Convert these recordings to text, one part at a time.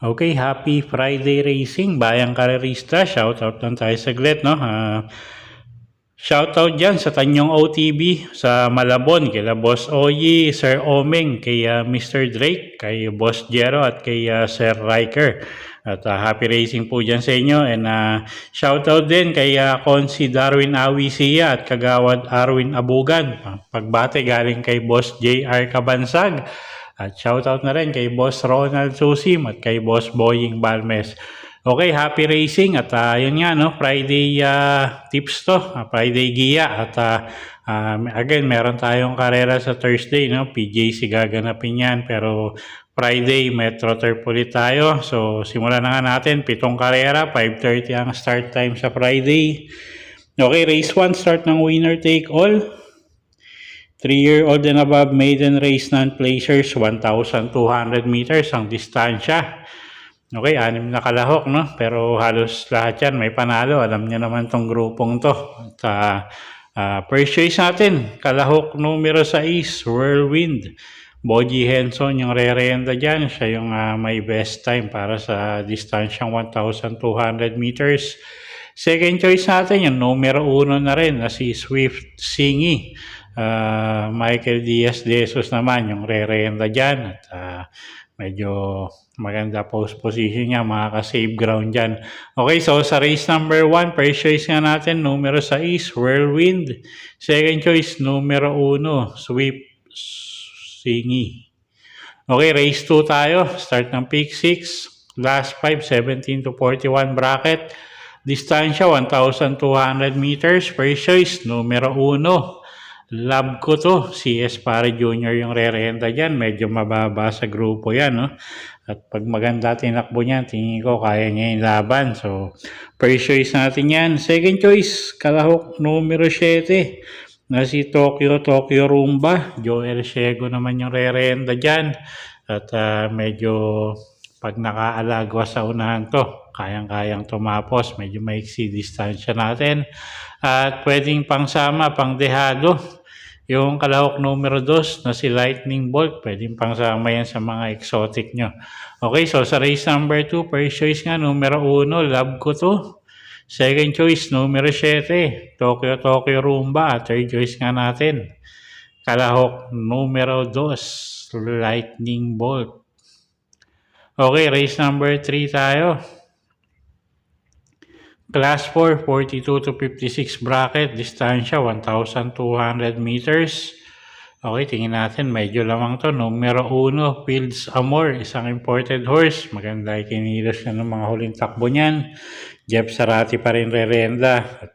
Okay, happy Friday racing, bayang karerista. Shoutout lang tayo saglit, no? Shoutout dyan sa Tanyong OTB, sa Malabon, kay Boss Oyi, Sir Omeng, kay Mr. Drake, kay Boss Jero, at kay Sir Riker. At happy racing po dyan sa inyo. And shoutout din kay Konsi Darwin Awisia at Kagawad Arwin Abugan. Pagbate galing kay Boss JR Kabansag. At shoutout na rin kay Boss Ronald Susim at kay Boss Boying Balmes. Okay, happy racing at yun nga, no, Friday tips to, Friday giya at again, meron tayong karera sa Thursday, no, PJC gaganapin yan, pero Friday Metro Turf ulit tayo. So simulan na nga natin, 7 karera, 5:30 ang start time sa Friday. Okay, race 1, start ng winner take all. 3-year-old and above maiden race non-placers, 1,200 meters ang distansya. Okay, 6 na kalahok, no? Pero halos lahat yan may panalo. Alam niyo naman tong grupong to. At first choice natin, kalahok numero 6, Whirlwind. Boji Henson yung re-renda dyan. Siya yung may best time para sa distansyang 1,200 meters. Second choice natin, yung numero 1 na rin na si Swift Singi. Michael Diaz de Jesus naman yung re-renda dyan. At medyo maganda post position niya, makaka-save ground dyan. Okay, so sa race number 1, first choice nga natin, numero 6, Whirlwind. Second choice, numero 1, Swift Singi. Okay, race 2 tayo. Start ng pick 6. Last 5, 17 to 41 bracket. Distansya, 1,200 meters. First choice, numero 1. Love ko to, CS Pare Jr. yung re-renta dyan. Medyo mababa sa grupo yan, no? At pag maganda tinakbo niyan, tingin ko kaya niya yung laban. So, first choice natin yan. Second choice, kalahok numero 7 na si Tokyo Rumba. Joel Shego naman yung re-renta dyan. At medyo pag nakaalagwa sa unahan to, kayang-kayang tumapos. Medyo maiksi distansya natin. At pwedeng pangsama, pangdehado. Yung kalahok numero 2 na si Lightning Bolt, pwedeng pangsama yan sa mga exotic nyo. Okay, so sa race number 2, first choice nga, numero 1, Love ko to. Second choice, numero 7, Tokyo Rumba. Third choice nga natin, kalahok numero 2, Lightning Bolt. Okay, race number 3 tayo. Class 4, 42 to 56 bracket, distansya 1,200 meters. Okay, tingin natin, medyo lamang to. Numero 1, Fields Amor, isang imported horse. Maganda ikinilos na ng mga huling takbo niyan. Jeff Sarati pa rin re-renda. At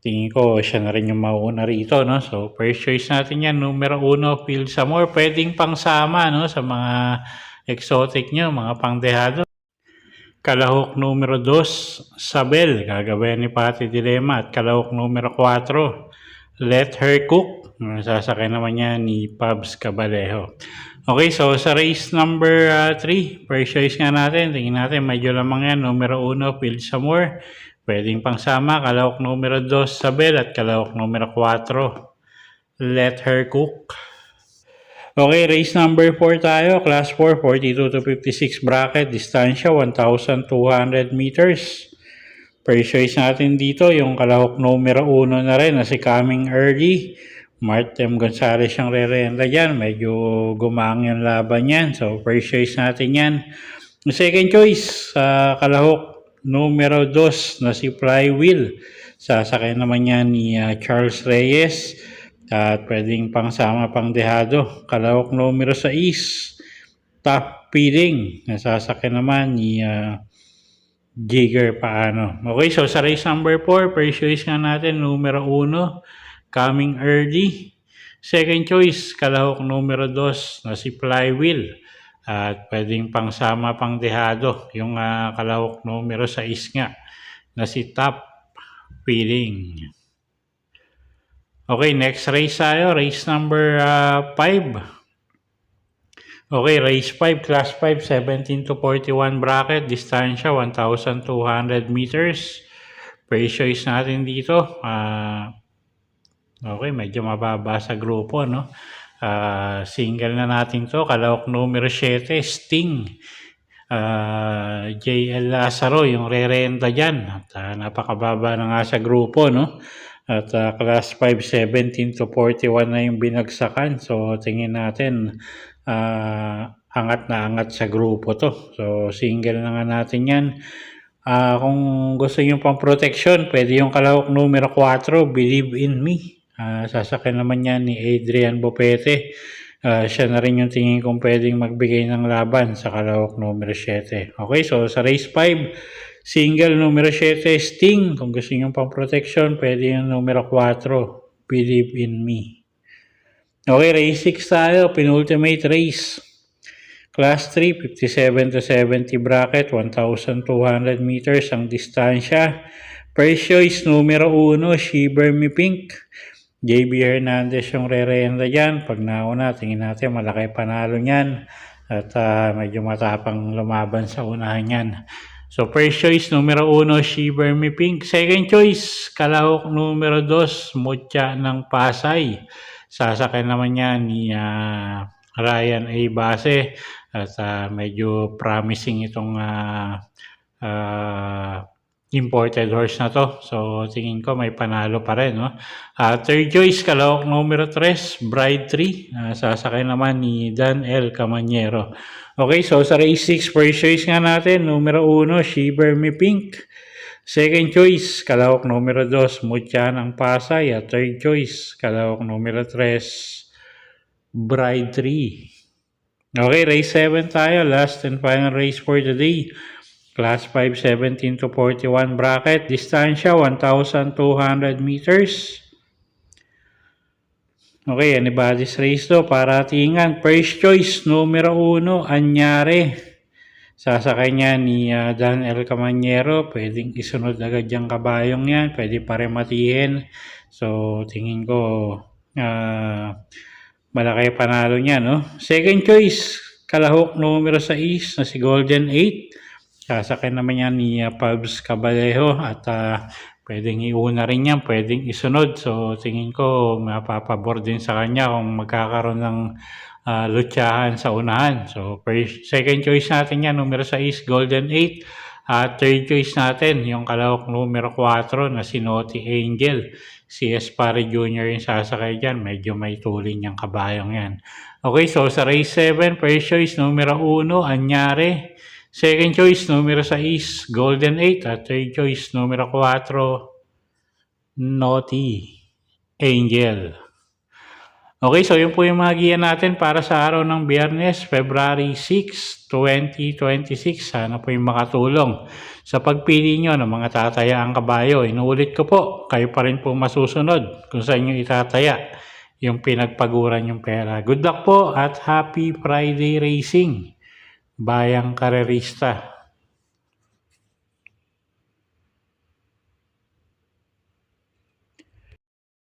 tingin ko, siya na rin yung mauuna rito, no? So, first choice natin yan, numero 1, Fields Amor. Pwedeng pangsama, no, sa mga exotic nyo, mga pangdehado. Kalahok numero 2, Sabel, gagabayan ni Pati Dilema. At kalahok numero 4, Let Her Cook. Sasakay naman niya ni Pabs Cabalejo. Okay, so sa race number 3, first choice nga natin. Tingin natin, medyo lamang yan. Numero 1, Fields Amor. Pwedeng pangsama. Kalahok numero 2, Sabel. At kalahok numero 4, Let Her Cook. Okay, race number 4 tayo. Class 4, 42 to 56 bracket. Distansya, 1,200 meters. First choice natin dito, yung kalahok numero 1 na rin na si Coming Early. Martem Gonzalez yung re-renta dyan. Medyo gumang yung laban yan. So, first choice natin yan. Second choice, kalahok numero 2 na si Flywheel. Sasakay naman yan ni Charles Reyes. At pwedeng pangsama, pangdehado. Kalahok numero 6, Top Feeding. Nasasakyan naman ni Jigger Paano. Okay, so sa race number 4, first choice nga natin, numero 1, Coming Early. Second choice, kalahok numero 2 na si Flywheel. At pwedeng pangsama, pangdehado. Yung kalahok numero 6 nga na si Top Feeding. Okay, next race tayo. Race number 5. Okay, race 5, class 5, 17 to 41 bracket, distansya 1,200 meters. Ratio is natin dito. Okay, medyo mababa sa grupo, no? Single na natin to, kalawak numero 7, Sting. JL Lazaro, yung re-renta dyan. At napakababa na nga sa grupo, no? At class 5, 17 to 41 na yung binagsakan. So, tingin natin, angat na angat sa grupo to. So, single na nga natin yan. Kung gusto nyo pang protection, pwede yung kalawak numero 4, Believe in Me. Sasakyan naman yan ni Adrian Bopete. Siya na rin yung tingin kong pwedeng magbigay ng laban sa kalawak numero 7. Okay, so sa race 5, single numero 7, Sting. Kung gusto nyo pang protection, pwede yung numero 4, Believe in Me. Okay, race 6 tayo, penultimate race. Class 3, 57 to 70 bracket, 1,200 meters ang distansya. First choice, numero 1, Shiver Me Pink. JB Hernandez yung re-renta dyan. Pag nauna, tingin natin malaki panalo niyan. At medyo matapang lumaban sa unahan yan. So first choice, numero 1, Shiver Me Pink. Second choice, kalahok numero 2, Mucha ng Pasay. Sasakay naman yan ni Ryan A. Base. At medyo promising itong imported horse na to. So, tingin ko may panalo pa rin, no? Third choice, kalawak numero 3, Bride 3. Sasakay naman ni Dan L. Camanyero. Okay, so sa race 6, first choice nga natin, numero 1, Shiver Me Pink. Second choice, kalawak numero 2, Mucha ng Pasay. At third choice, kalawak numero 3, Bride 3. Okay, race 7 tayo. Last and final race for the day. Class 5, 17 to 41 bracket. Distansya, 1,200 meters. Okay, anybody's race to. Paratingan. First choice, numero 1, Anyare. Sasakay niya ni Dan L. Camanyero. Pwedeng isunod agad yung kabayong yan. Pwede pa rin matihin. So, tingin ko malaki panalo niya, no? Second choice, kalahok numero 6 na si Golden 8. Sasakay naman yan ni Pabs Cabalejo at pwedeng iuna rin yan, pwedeng isunod. So tingin ko mapapabor din sa kanya kung magkakaroon ng lutsahan sa unahan. So second choice natin yan, numero 6, Golden 8. Third choice natin, yung kalahok numero 4 na si Naughty Angel. Si Espare Jr. yung sasakay dyan. Medyo may tulin yung kabayong yan. Okay, so sa race 7, first choice, numero 1, Anyare. Second choice, numero 6, Golden 8. At third choice, numero 4, Naughty Angel. Okay, so yun po yung mga giya natin para sa araw ng Biyernes, February 6, 2026. Sana po yung makatulong sa pagpili nyo ng mga tatayaang kabayo. Inuulit ko po, kayo pa rin po masusunod kung saan nyo itataya yung pinagpaguran yung pera. Good luck po at happy Friday racing, bayang karerista.